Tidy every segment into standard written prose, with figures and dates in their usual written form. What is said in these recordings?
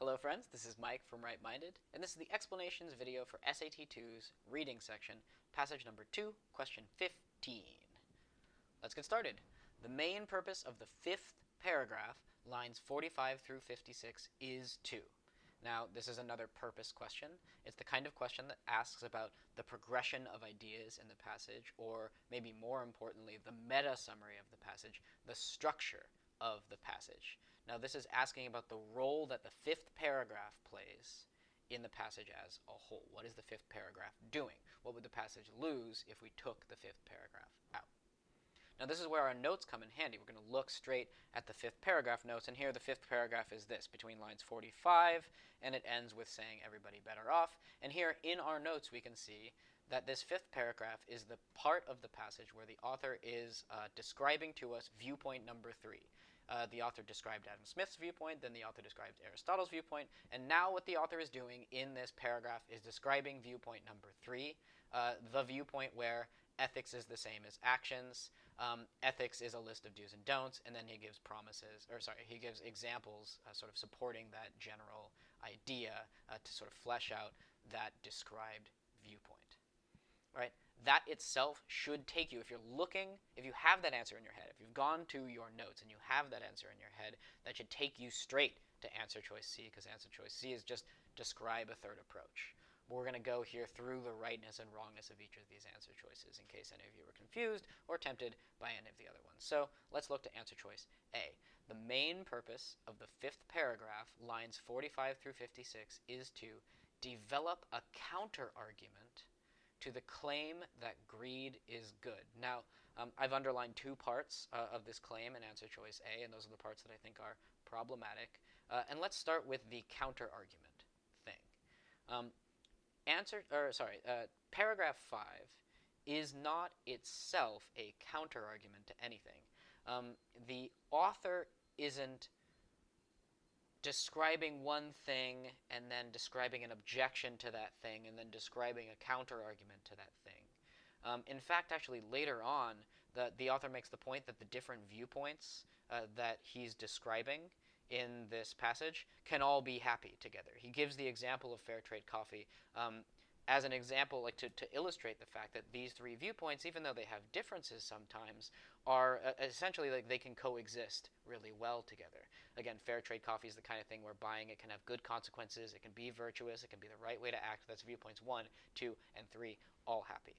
Hello friends, this is Mike from Wright, and this is the explanations video for SAT 2's reading section, passage number 2, question 15. Let's get started. The main purpose of the fifth paragraph, lines 45 through 56, is to. Now, this is another purpose question. It's the kind of question that asks about the progression of ideas in the passage, or maybe more importantly, the meta summary of the passage, the structure of the passage. Now, this is asking about the role that the fifth paragraph plays in the passage as a whole. What is the fifth paragraph doing? What would the passage lose if we took the fifth paragraph out? Now, this is where our notes come in handy. We're going to look straight at the fifth paragraph notes, and here the fifth paragraph is this, between lines 45, and it ends with saying everybody better off. And here in our notes we can see that this fifth paragraph is the part of the passage where the author is describing to us viewpoint number 3. The author described Adam Smith's viewpoint, then the author described Aristotle's viewpoint, and now what the author is doing in this paragraph is describing viewpoint number 3, the viewpoint where ethics is the same as actions, ethics is a list of do's and don'ts, and then he gives he gives examples sort of supporting that general idea to sort of flesh out that described viewpoint. All right? That itself should take you, if you have that answer in your head, if you've gone to your notes and you have that answer in your head, that should take you straight to answer choice C, because answer choice C is just describe a third approach. We're going to go here through the rightness and wrongness of each of these answer choices in case any of you were confused or tempted by any of the other ones. So let's look to answer choice A. The main purpose of the fifth paragraph, lines 45 through 56, is to develop a counter-argument to the claim that greed is good. Now, I've underlined two parts of this claim in answer choice A, and those are the parts that I think are problematic. And let's start with the counter-argument thing. Paragraph 5 is not itself a counter-argument to anything. The author isn't describing one thing and then describing an objection to that thing and then describing a counter-argument to that thing. In fact, actually, later on, the author makes the point that the different viewpoints that he's describing in this passage can all be happy together. He gives the example of fair trade coffee as an example, like to illustrate the fact that these three viewpoints, even though they have differences sometimes, are essentially like they can coexist really well together. Again, fair trade coffee is the kind of thing where buying it can have good consequences, it can be virtuous, it can be the right way to act. That's viewpoints 1, 2, and 3, all happy.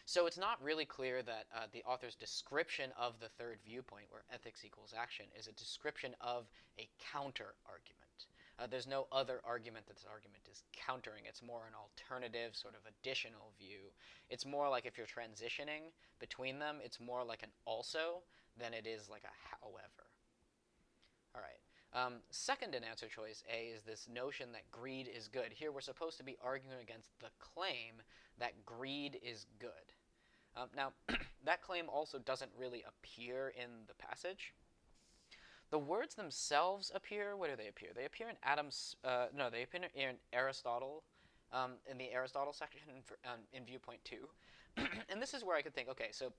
So it's not really clear that the author's description of the third viewpoint, where ethics equals action, is a description of a counter-argument. There's no other argument that this argument is countering. It's more an alternative, sort of additional view. It's more like if you're transitioning between them, it's more like an also than it is like a however. All right. Second in answer choice A is this notion that greed is good. Here we're supposed to be arguing against the claim that greed is good. Now, that claim also doesn't really appear in the passage. The words themselves appear. Where do they appear? They appear in they appear in Aristotle, in the Aristotle section in viewpoint 2. And this is where I could think, okay, so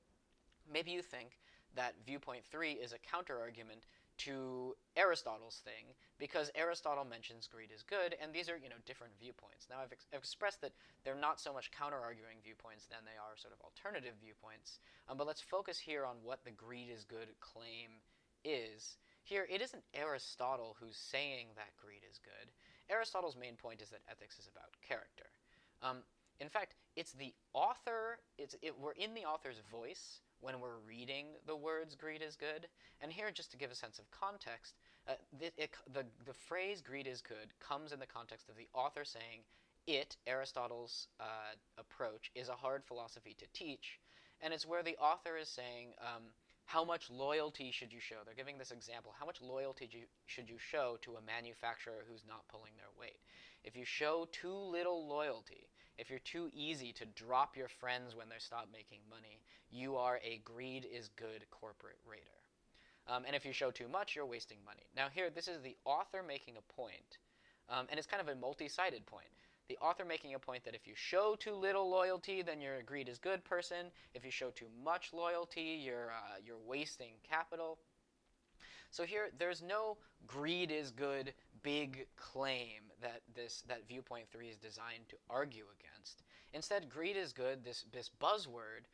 maybe you think that viewpoint 3 is a counter-argument to Aristotle's thing, because Aristotle mentions greed is good, and these are, different viewpoints. Now, I've expressed that they're not so much counter-arguing viewpoints than they are sort of alternative viewpoints, but let's focus here on what the greed is good claim is. Here, it isn't Aristotle who's saying that greed is good. Aristotle's main point is that ethics is about character. In fact, it's the author, we're in the author's voice when we're reading the words greed is good. And here, just to give a sense of context, the phrase greed is good comes in the context of the author saying Aristotle's approach, is a hard philosophy to teach. And it's where the author is saying, how much loyalty should you show? They're giving this example. How much loyalty should you show to a manufacturer who's not pulling their weight? If you show too little loyalty, if you're too easy to drop your friends when they stop making money, you are a greed is good corporate raider. And if you show too much, you're wasting money. Now here, this is the author making a point, and it's kind of a multi-sided point. The author making a point that if you show too little loyalty, then you're a greed is good person. If you show too much loyalty, you're wasting capital. So here, there's no greed is good big claim that viewpoint 3 is designed to argue against. Instead, greed is good. This buzzword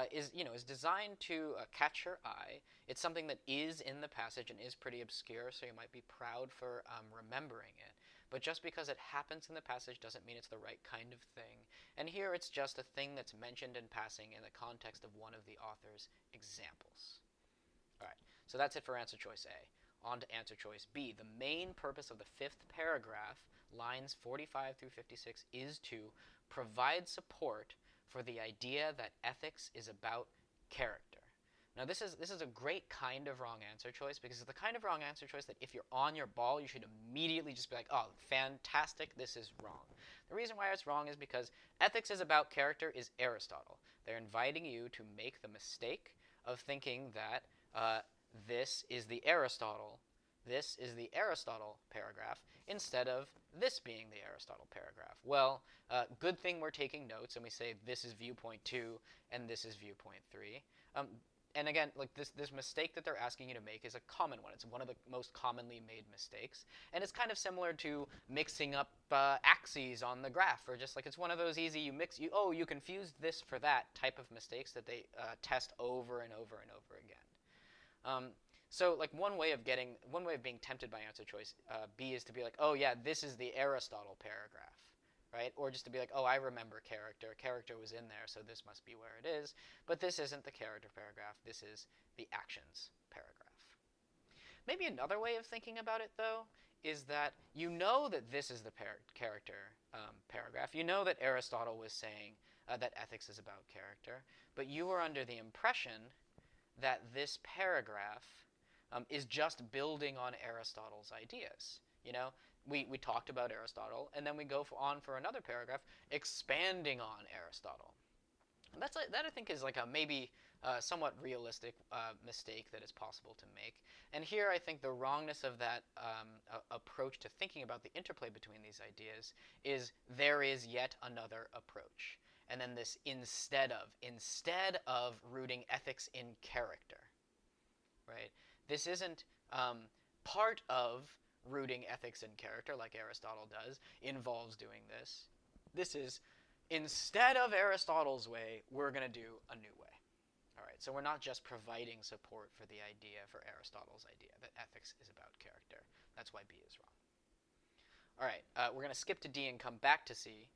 is designed to catch your eye. It's something that is in the passage and is pretty obscure, so you might be proud for remembering it. But just because it happens in the passage doesn't mean it's the right kind of thing. And here it's just a thing that's mentioned in passing in the context of one of the author's examples. All right, so that's it for answer choice A. On to answer choice B. The main purpose of the fifth paragraph, lines 45 through 56, is to provide support for the idea that ethics is about character. Now this is a great kind of wrong answer choice, because it's the kind of wrong answer choice that if you're on your ball, you should immediately just be like, oh, fantastic, this is wrong. The reason why it's wrong is because ethics is about character is Aristotle. They're inviting you to make the mistake of thinking that this is the Aristotle paragraph instead of this being the Aristotle paragraph. Well, good thing we're taking notes and we say this is viewpoint 2 and this is viewpoint 3. And again, like this mistake that they're asking you to make is a common one. It's one of the most commonly made mistakes. And it's kind of similar to mixing up axes on the graph, or just like it's one of those easy you confused this for that type of mistakes that they test over and over and over again. So like one way of being tempted by answer choice B is to be like, oh yeah, this is the Aristotle paragraph, right? Or just to be like, oh, I remember character. Character was in there, so this must be where it is. But this isn't the character paragraph. This is the actions paragraph. Maybe another way of thinking about it, though, is that you know that this is the character paragraph. You know that Aristotle was saying that ethics is about character, but you were under the impression that this paragraph is just building on Aristotle's ideas. You know, we talked about Aristotle, and then we go on for another paragraph expanding on Aristotle. And that I think is like a maybe somewhat realistic mistake that is possible to make. And here I think the wrongness of that approach to thinking about the interplay between these ideas is there is yet another approach. And then this instead of rooting ethics in character, right? This isn't part of rooting ethics in character like Aristotle does, involves doing this. This is, instead of Aristotle's way, we're going to do a new way. All right, so we're not just providing support for the idea, for Aristotle's idea, that ethics is about character. That's why B is wrong. All right, we're going to skip to D and come back to C.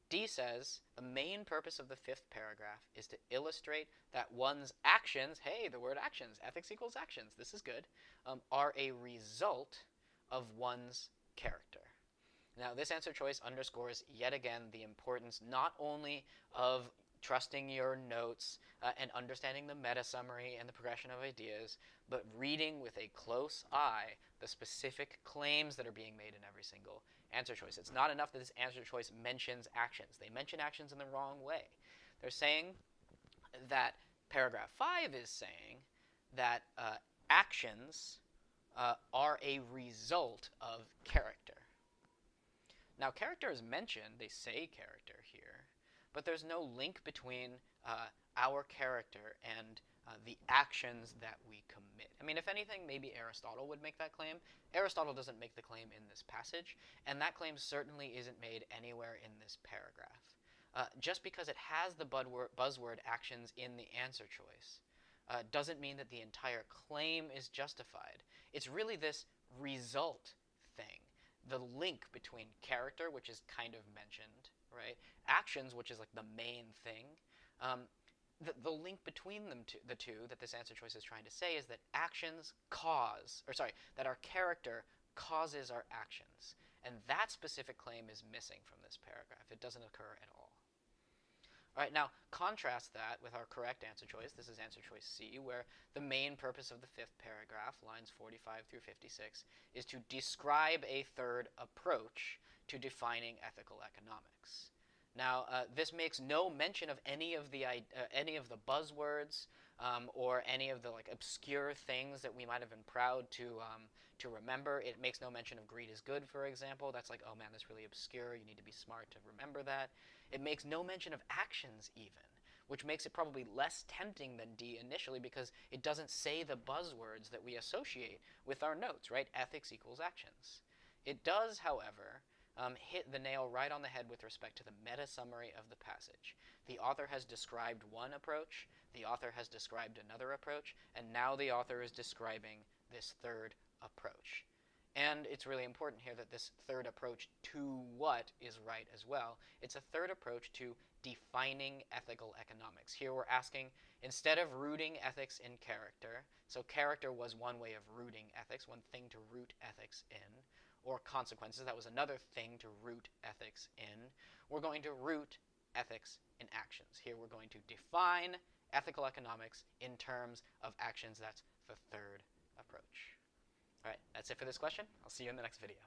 D says, the main purpose of the fifth paragraph is to illustrate that one's actions, hey, the word actions, ethics equals actions, this is good, are a result of one's character. Now, this answer choice underscores yet again the importance not only of trusting your notes and understanding the meta summary and the progression of ideas, but reading with a close eye the specific claims that are being made in every single answer choice. It's not enough that this answer choice mentions actions. They mention actions in the wrong way. They're saying that paragraph 5 is saying that actions are a result of character. Now, character is mentioned. They say character here, but there's no link between our character and the actions that we commit. I mean, if anything, maybe Aristotle would make that claim. Aristotle doesn't make the claim in this passage, and that claim certainly isn't made anywhere in this paragraph. Just because it has the buzzword actions in the answer choice doesn't mean that the entire claim is justified. It's really this result thing, the link between character, which is kind of mentioned, right? Actions, which is like the main thing. The link between the two that this answer choice is trying to say is that that our character causes our actions. And that specific claim is missing from this paragraph. It doesn't occur at all. All right, now contrast that with our correct answer choice. This is answer choice C, where the main purpose of the fifth paragraph, lines 45 through 56, is to describe a third approach to defining ethical economics. Now, this makes no mention of any of the buzzwords or any of the like obscure things that we might have been proud to remember. It makes no mention of greed is good, for example. That's like, oh man, that's really obscure. You need to be smart to remember that. It makes no mention of actions even, which makes it probably less tempting than D initially because it doesn't say the buzzwords that we associate with our notes, right? Ethics equals actions. It does, however, hit the nail right on the head with respect to the meta summary of the passage. The author has described one approach, the author has described another approach, and now the author is describing this third approach. And it's really important here that this third approach to what is right as well. It's a third approach to defining ethical economics. Here we're asking, instead of rooting ethics in character, so character was one way of rooting ethics, one thing to root ethics in, or consequences, that was another thing to root ethics in, we're going to root ethics in actions. Here we're going to define ethical economics in terms of actions. That's the third approach. All right, that's it for this question. I'll see you in the next video.